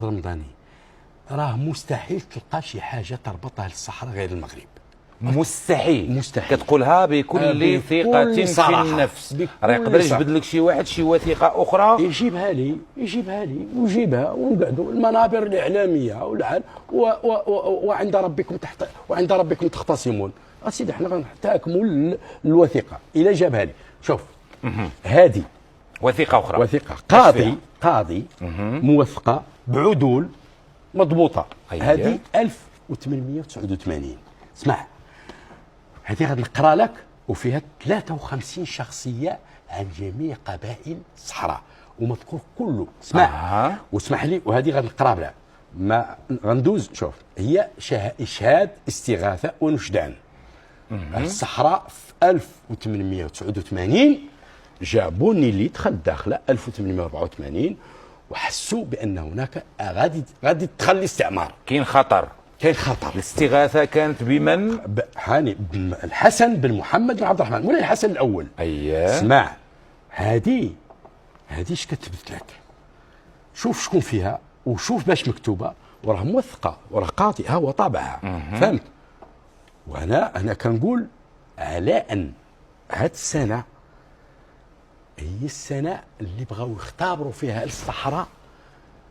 رمضاني راه مستحيل تلقى شي حاجه تربطها للصحراء غير المغرب. مستحيل كتقولها بكل ثقة في النفس. راه يقدر يجبد لك شي واحد شي وثيقة أخرى يجيبها لي ويجيبها ونقعدوا المنابر الإعلامية وعند ربكم تختصمون. أسيدي احنا غنحتاكموا الوثيقة إلا جابها لي. شوف هذه وثيقة أخرى، وثيقة قاضي موثقة بعدول مضبوطة. هذه 1889. اسمع هذه غادي نقرا لك، وفيها 53 شخصية عن جميع قبائل الصحراء ومذكور كله. اسمع واسمح لي، وهذه غادي نقرا بلا ما غندوز. شوف هي إشهاد استغاثة ونشدان. الصحراء في 1889 جابوا اللي دخل داخله 1884 وحسوا بان هناك غادي تدخل الاستعمار، كاين خطر. الاستغاثه كانت بمن؟ الحسن بن محمد بن عبد الرحمن، مولاي الحسن الاول. اسمع هذه اش كتبت لك، شوف شكون فيها وشوف باش مكتوبه، وراه موثقه وراه قاضي ها هو طابعها. فهمت؟ وانا كنقول على ان هاد السنه هي السنه اللي بغاو يختبروا فيها الصحراء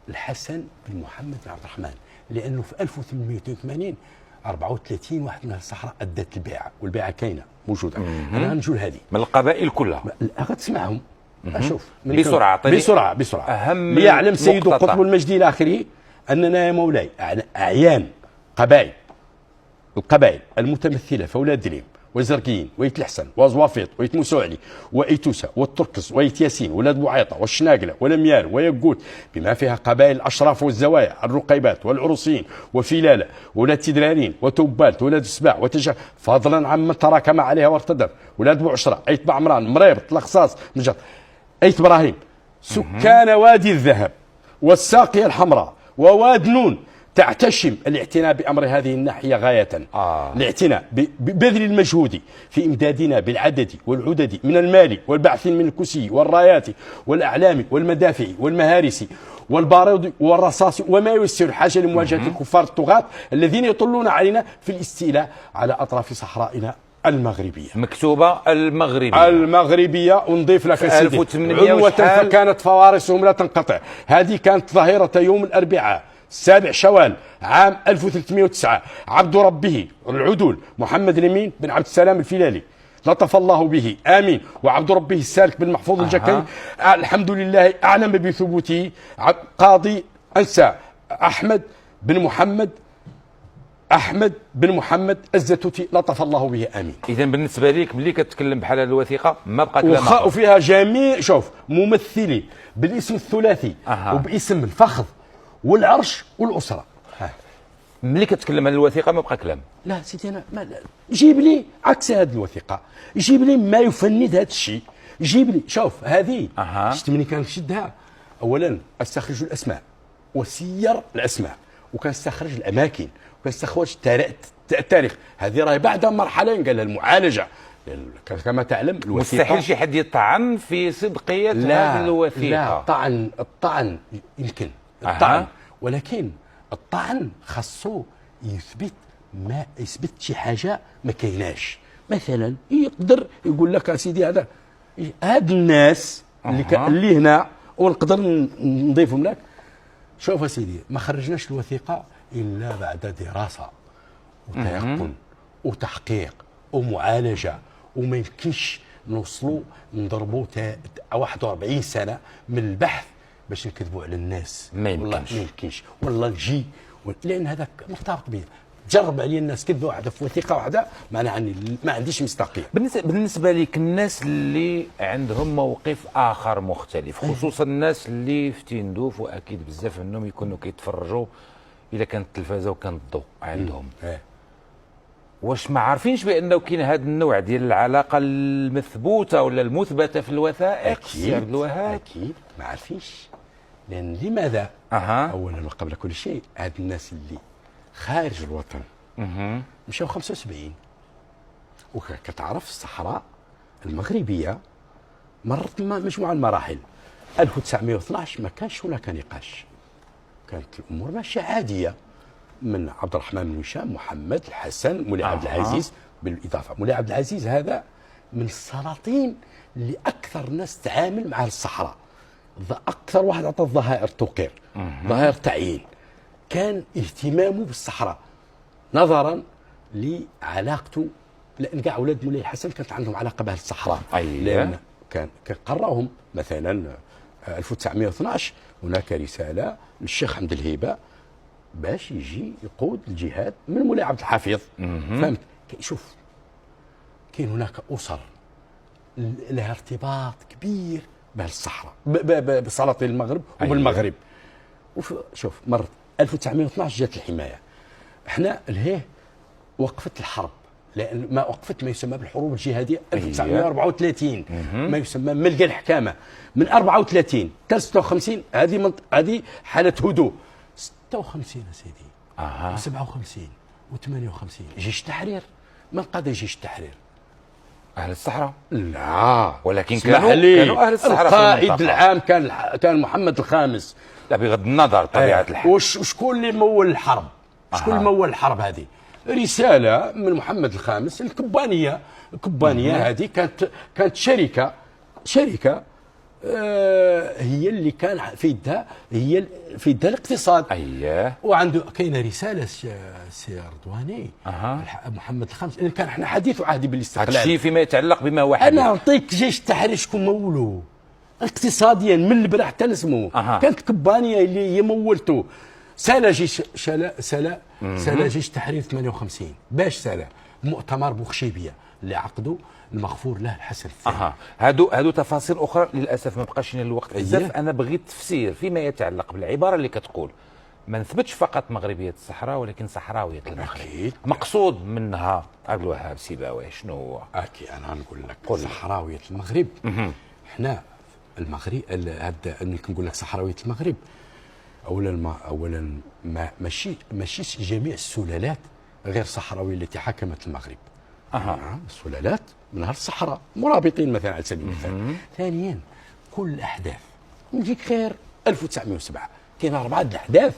الحسن بن محمد بن عبد الرحمن، لانه في 1882 34 واحد من الصحراء ادت البيعه، والبيعه كاينه موجوده. انا غنجول هذه من القبائل كلها غتسمعهم. اشوف بسرعه اهم ليعلم سيد قطب المجد الى اخره اننا يا مولاي اعيان القبائل المتمثله في اولاد دريم وزرقيين ويت الحسن وزوافيط ويت موسوعلي وايتوسا والتركس ويت ياسين ولاد بوعيطه والشناقله ولميار ويقوت، بما فيها قبائل الاشراف والزوايا الرقيبات والعروسيين وفلاله ولاد تدرارين وتوبالت ولاد السباع وتجا، فضلا عمن تراكم عليها وارتدف ولاد بوعشره ايت بعمران مريبط الخصاص مجد ايت ابراهيم، سكان وادي الذهب والساقيه الحمراء وواد نون. تعتشم الاعتناء بأمر هذه الناحية غاية. الاعتناء ببذل المجهود في إمدادنا بالعدد والعدد من المال والبعث من الكسي والرايات والأعلام والمدافع والمهارس والبارود والرصاص وما ييسر الحاجة لمواجهة الكفار الطغاة الذين يطلون علينا في الاستيلاء على أطراف صحرائنا المغربية. مكتوبة المغربية. ونضيف لك عنوة فكانت فوارسهم لا تنقطع. هذه كانت ظاهرة يوم الأربعاء 7 شوال عام 1309. عبد ربه العدول محمد الأمين بن عبد السلام الفلالي لطف الله به آمين، وعبد ربه السالك بن محفوظ الجكري الحمد لله أعلم بثبوته. قاضي أنسى أحمد بن محمد الزتوتي لطف الله به آمين. إذا بالنسبة ليك ملي كتكلم بحال هذه الوثيقة ما بقى كلام، وفيها جميع شوف ممثلي بالاسم الثلاثي وباسم الفخذ والعرش والأسرة. ملي كتكلم عن الوثيقة ما بقى كلام. لا سيدي أنا جيب لي عكس هذه الوثيقة، جيب لي ما يفند هذا الشيء، جيب لي شوف هذه. شفت ملي كنشدها أولا استخرج الأسماء وسير الأسماء وكنستخرج الأماكن وكنستخرج التاريخ. هذه راهي بعد مرحلة قال المعالجة. كما تعلم الوثيقة مستحيل شي حد يطعن في صدقية هذه الوثيقة. لا الطعن يمكن ولكن الطعن خاصو يثبت شي حاجه ما كايناش. مثلا يقدر يقول لك اسيدي هاد الناس اللي هنا ونقدر نضيفهم لك. شوف اسيدي ما خرجناش الوثيقه الا بعد دراسه وتيقن وتحقيق ومعالجه، وما يمكنش نوصلوا نضربوا 41 سنه من البحث باش نكذبوا على الناس. ما يمكنش والله نجي، لان هذاك مرتبط به. جرب عليا الناس كذبه واحده في وثيقه واحده ما عنديش مصداقيه. بالنسبه لك الناس اللي عندهم موقف اخر مختلف، خصوصا الناس اللي في تندوف، واكيد بزاف منهم يكونوا كيتفرجوا اذا كانت التلفازه وكان الضوء عندهم، واش ما عارفينش بانه كاين هذا النوع ديال العلاقه المثبوته ولا المثبته في الوثائق؟ اكيد ما عارفينش. لان لماذا؟ اولا وقبل كل شيء هاد الناس اللي خارج الوطن مشاو 75، وكتعرف الصحراء المغربيه مرت مجموعه المراحل. 1912 ما كانش هناك نقاش، كانت الامور ماشيه عاديه، من عبد الرحمن بن هشام، محمد، الحسن، مولاي عبد العزيز. بالاضافه مولاي عبد العزيز هذا من السلاطين اللي اكثر ناس تعامل مع الصحراء، اكثر واحد عطى الظهائر توقير، ظهائر تعيين. كان اهتمامه بالصحراء نظرا لعلاقته، لان كاع اولاد مولاي الحسن كانت عندهم علاقه باهل الصحراء. لان كان قراهم مثلا 1912 هناك رساله للشيخ حمد الهيبه باش يجي يقود الجهاد من مولاي عبد الحفيظ. فهمت؟ شوف، كاين هناك اسر لها ارتباط كبير باهل الصحراء، بسلاطين المغرب وبالمغرب. شوف، مرت 1912 جات الحمايه، احنا لهيه وقفت الحرب، لان ما وقفت ما يسمى بالحروب الجهاديه 1934 ما يسمى ملقى الحكامه من 34 حتى 56. هذه حاله هدوء. 56 يا سيدي، 57 و58 جيش التحرير. من قاد جيش التحرير؟ اهل الصحراء؟ لا، ولكن كانوا اهل الصحراء. القائد العام كان محمد الخامس. لا، بغض النظر طبيعه الحال. وشكون اللي مول الحرب؟ شكون اللي مول الحرب هذه؟ رساله من محمد الخامس. الكبانيه هذه كانت شركه هي اللي كان في يدها، الاقتصاد. وعنده كاينه رساله سي رضواني محمد الخامس اللي كان احنا حديث عهدي بالاستقلال. هذا الشيء فيما يتعلق بما هو حديث. انا نعطيك جيش التحرير شكون مولو اقتصاديا من البرع حتى لسمو. كانت الكبانيه اللي هي مولته. سال جيش التحرير 58 باش سال مؤتمر بوخشيبيه اللي عقدوا المغفور له الحسن الثاني. هادو تفاصيل اخرى للاسف ما بقاش لنا الوقت بزاف. انا بغيت تفسير فيما يتعلق بالعباره اللي كتقول ما نثبتش فقط مغربيه الصحراء ولكن صحراويه المغرب. أكيد. مقصود منها عبد الوهاب سيباوي شنو هو؟ انا نقول لك صحراويه المغرب. احنا المغرب هذا نقول لك صحراويه المغرب. اولا ماشي جميع السلالات غير صحراويه التي حكمت المغرب. السلالات من اهل الصحراء مرابطين مثلا على سبيل المثال. ثانيا كل الاحداث نجيك غير 1907 كاين 4 الاحداث